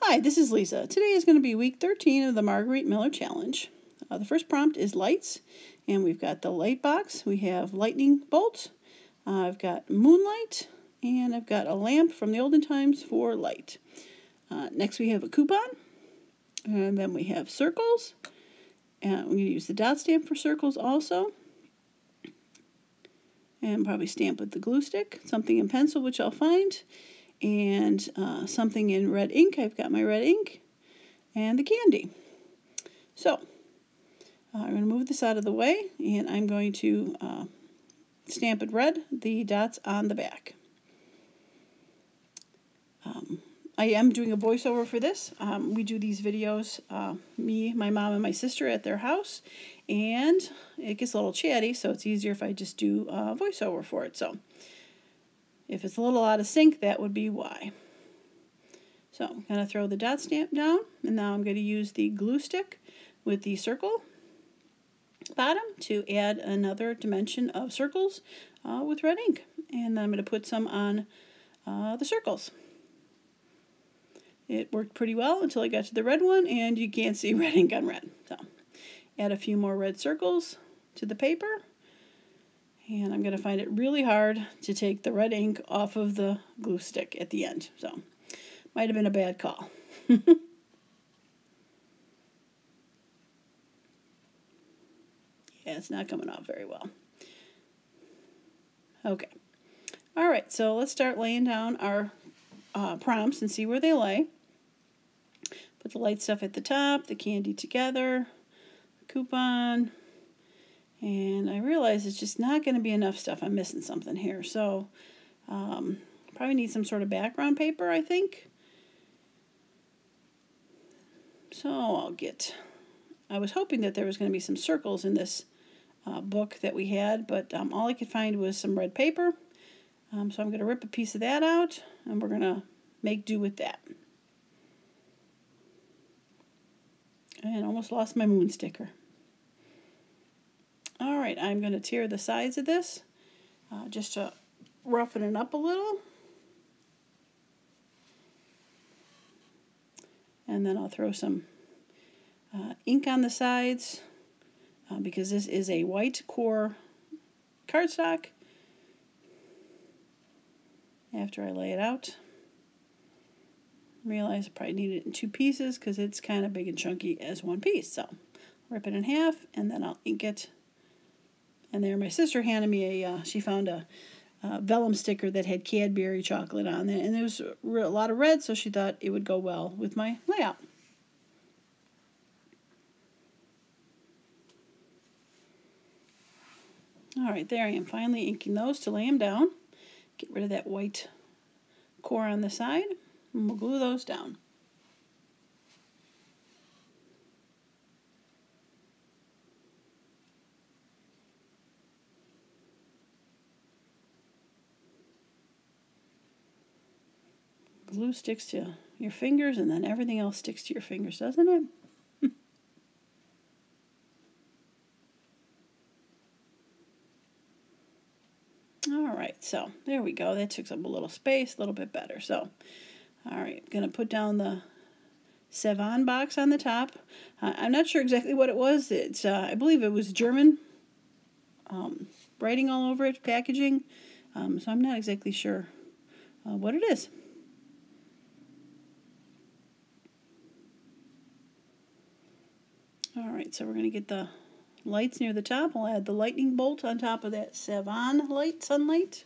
Hi, this is Lisa. Today is going to be week 13 of the Margarete Miller Challenge. The first prompt is lights, and we've got the light box. We have lightning bolts. I've got moonlight, and I've got a lamp from the olden times for light. Next we have a coupon, and then we have circles. And we're going to use the dot stamp for circles also. And probably stamp with the glue stick, something in pencil, which I'll find. And something in red ink. I've got my red ink and the candy. So I'm going to move this out of the way, and I'm going to stamp it red, the dots on the back. I am doing a voiceover for this. We do these videos, me, my mom, and my sister at their house, and it gets a little chatty, so it's easier if I just do a voiceover for it. So if it's a little out of sync, that would be why. So I'm going to throw the dot stamp down, and now I'm going to use the glue stick with the circle bottom to add another dimension of circles with red ink. And then I'm going to put some on the circles. It worked pretty well until I got to the red one, and you can't see red ink on red. So add a few more red circles to the paper. And I'm going to find it really hard to take the red ink off of the glue stick at the end. So, might have been a bad call. Yeah, it's not coming off very well. Okay. All right, so let's start laying down our prompts and see where they lay. Put the light stuff at the top, the candy together, the coupon. And I realize it's just not going to be enough stuff. I'm missing something here. So, probably need some sort of background paper, I think. So I was hoping that there was going to be some circles in this book that we had, but all I could find was some red paper. So I'm going to rip a piece of that out, and we're going to make do with that. And almost lost my moon sticker. Alright, I'm going to tear the sides of this just to roughen it up a little. And then I'll throw some ink on the sides because this is a white core cardstock. After I lay it out, realize I probably need it in two pieces because it's kind of big and chunky as one piece. So rip it in half, and then I'll ink it. And there, my sister handed me she found a vellum sticker that had Cadbury chocolate on it, and there was a lot of red, so she thought it would go well with my layout. All right, there I am, finally inking those to lay them down. Get rid of that white core on the side, and we'll glue those down. Glue sticks to your fingers, and then everything else sticks to your fingers, doesn't it? Alright, so there we go. That took up a little space, a little bit better. So, alright, going to put down the Savon box on the top. I'm not sure exactly what it was. It's I believe it was German writing all over it, packaging. So I'm not exactly sure what it is. Alright, so we're going to get the lights near the top. I'll add the lightning bolt on top of that Savon light, sunlight.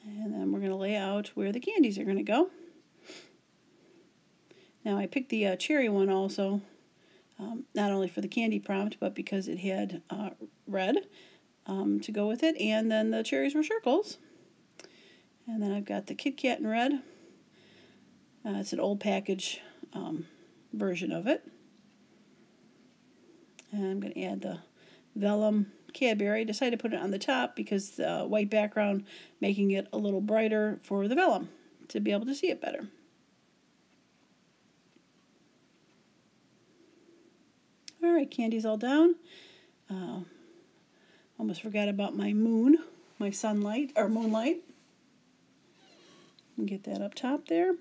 And then we're going to lay out where the candies are going to go. Now I picked the cherry one also, not only for the candy prompt, but because it had red to go with it, and then the cherries were circles. And then I've got the Kit Kat in red. It's an old package version of it. And I'm going to add the vellum Cadbury. I decided to put it on the top because the white background making it a little brighter for the vellum to be able to see it better. Alright, candy's all down. Almost forgot about my moon. my sunlight or moonlight. And get that up top there.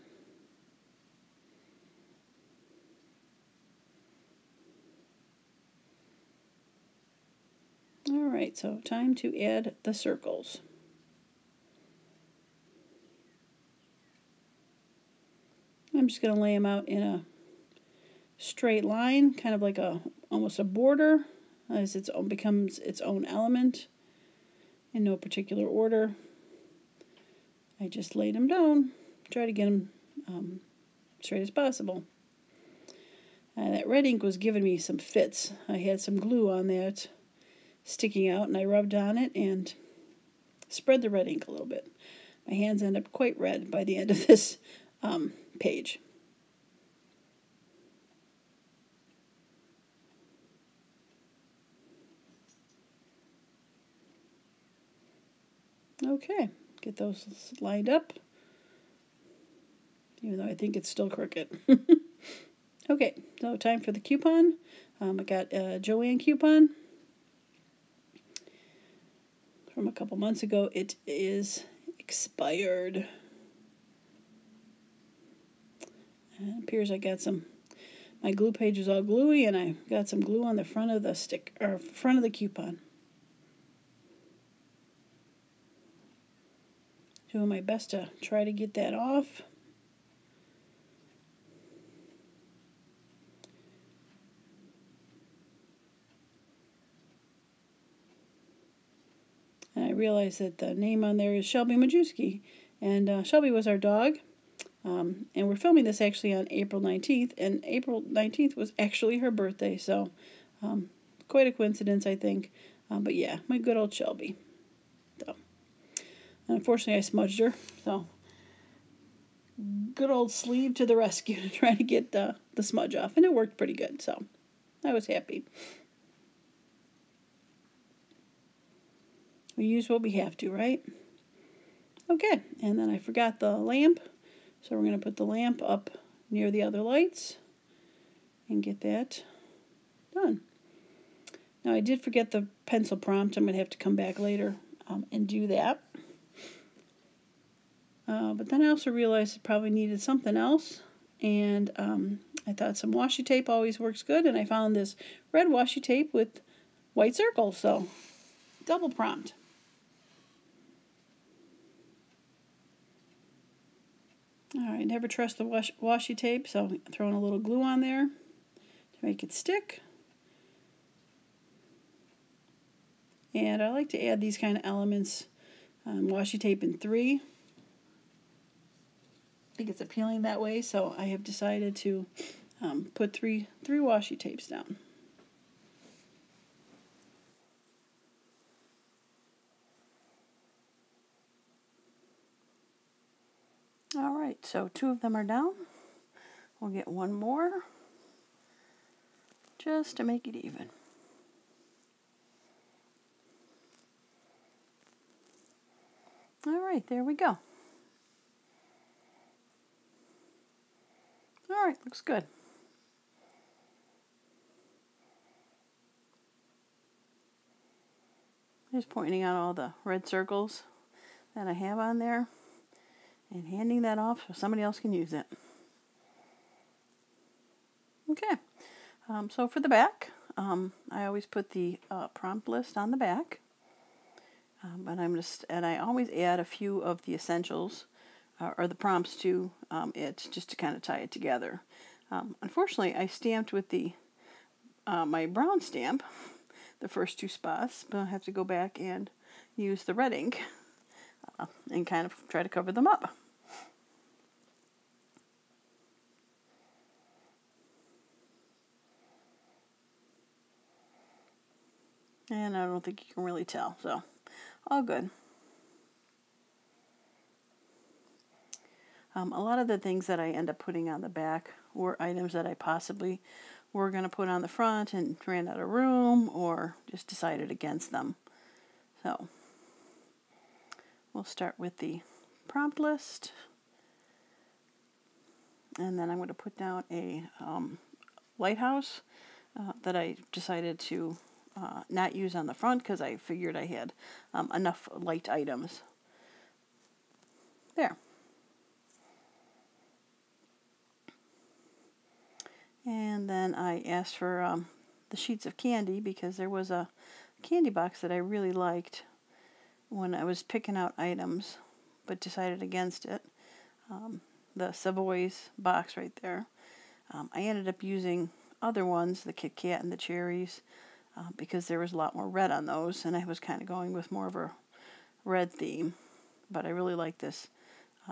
Alright, so time to add the circles. I'm just going to lay them out in a straight line, kind of like almost a border, as it becomes its own element, in no particular order. I just laid them down, try to get them straight as possible. That red ink was giving me some fits. I had some glue on that sticking out, and I rubbed on it and spread the red ink a little bit. My hands end up quite red by the end of this page. Okay, get those lined up, even though I think it's still crooked. Okay, so time for the coupon. I got a Joanne coupon from a couple months ago. It is expired. And it appears I got my glue page is all gluey, and I got some glue on the front of the front of the coupon. Doing my best to try to get that off. And I realized that the name on there is Shelby Majewski, and Shelby was our dog. And we're filming this actually on April 19th, and April 19th was actually her birthday, so quite a coincidence, I think. But yeah, my good old Shelby. So, unfortunately, I smudged her, so good old sleeve to the rescue to try to get the smudge off, and it worked pretty good, so I was happy. We use what we have to, right? Okay, and then I forgot the lamp. So we're going to put the lamp up near the other lights and get that done. Now I did forget the pencil prompt. I'm going to have to come back later and do that. But then I also realized it probably needed something else. And I thought some washi tape always works good. And I found this red washi tape with white circles. So double prompt. Alright, never trust the washi tape, so I'm throwing a little glue on there to make it stick. And I like to add these kind of elements, washi tape in 3. I think it's appealing that way, so I have decided to put three washi tapes down. Alright, so 2 of them are down. We'll get one more just to make it even. Alright, there we go. Alright, looks good. Just pointing out all the red circles that I have on there and handing that off so somebody else can use it. Okay, so for the back, I always put the prompt list on the back, but I always add a few of the essentials or the prompts to it just to kind of tie it together. Unfortunately, I stamped with my brown stamp the first 2 spots, but I'll have to go back and use the red ink and kind of try to cover them up. And I don't think you can really tell, so all good. A lot of the things that I end up putting on the back were items that I possibly were going to put on the front and ran out of room or just decided against them. So we'll start with the prompt list. And then I'm going to put down a lighthouse that I decided to not use on the front because I figured I had enough light items. There. And then I asked for the sheets of candy because there was a candy box that I really liked when I was picking out items, but decided against it. The Savoy's box right there. I ended up using other ones, the Kit Kat and the cherries, because there was a lot more red on those, and I was kind of going with more of a red theme. But I really like this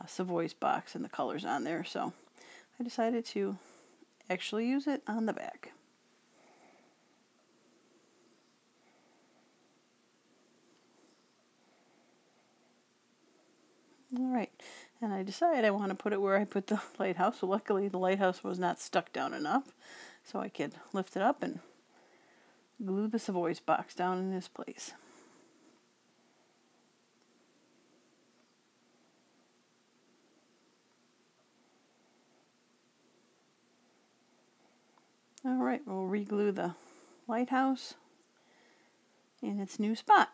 Savoy's box and the colors on there, so I decided to actually use it on the back. Alright, and I decided I want to put it where I put the lighthouse. So luckily the lighthouse was not stuck down enough, so I could lift it up and glue the Savoy's box down in this place. Alright, we'll re-glue the lighthouse in its new spot.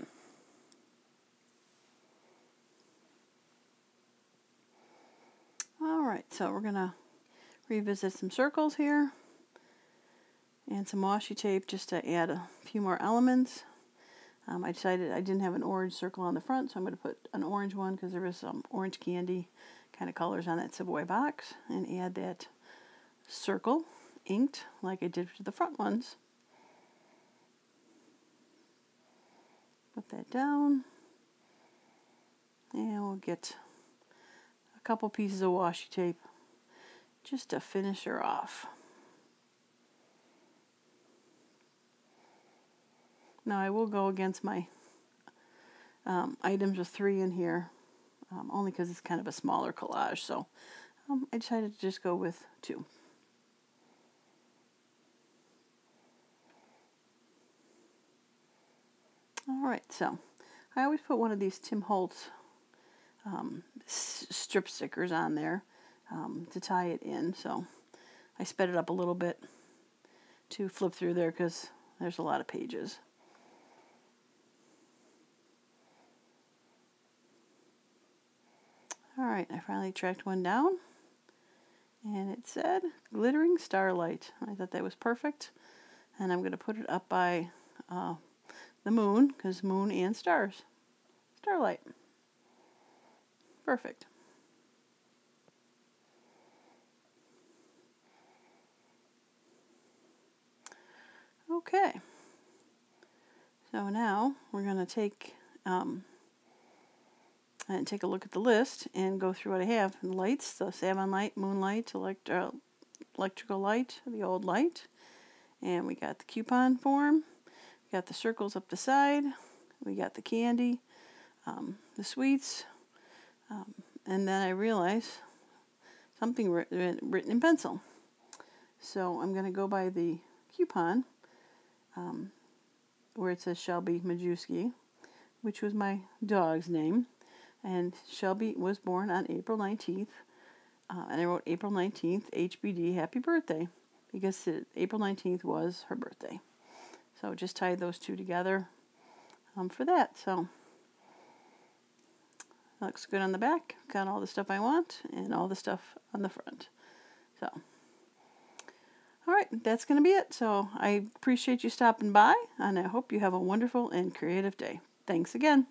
Alright, so we're going to revisit some circles here and some washi tape just to add a few more elements. I decided I didn't have an orange circle on the front, so I'm going to put an orange one because there was some orange candy kind of colors on that Savoy box, and add that circle inked like I did for the front ones. Put that down, and we'll get a couple pieces of washi tape just to finish her off. Now I will go against my items with 3 in here, only because it's kind of a smaller collage, so I decided to just go with 2. Alright, so I always put one of these Tim Holtz strip stickers on there to tie it in, so I sped it up a little bit to flip through there because there's a lot of pages. Alright, I finally tracked one down, and it said Glittering Starlight. I thought that was perfect, and I'm going to put it up by the moon, because moon and stars. Starlight. Perfect. Okay. So now we're going to take and take a look at the list and go through what I have. The lights, the Savon light, moonlight, electrical light, the old light. And we got the coupon form. We got the circles up the side. We got the candy, the sweets. And then I realized something written in pencil. So I'm going to go by the coupon where it says Shelby Majewski, which was my dog's name. And Shelby was born on April 19th. And I wrote April 19th, HBD, happy birthday, because April 19th was her birthday. So just tied those two together for that. So looks good on the back. Got all the stuff I want and all the stuff on the front. So, alright, that's going to be it. So I appreciate you stopping by, and I hope you have a wonderful and creative day. Thanks again.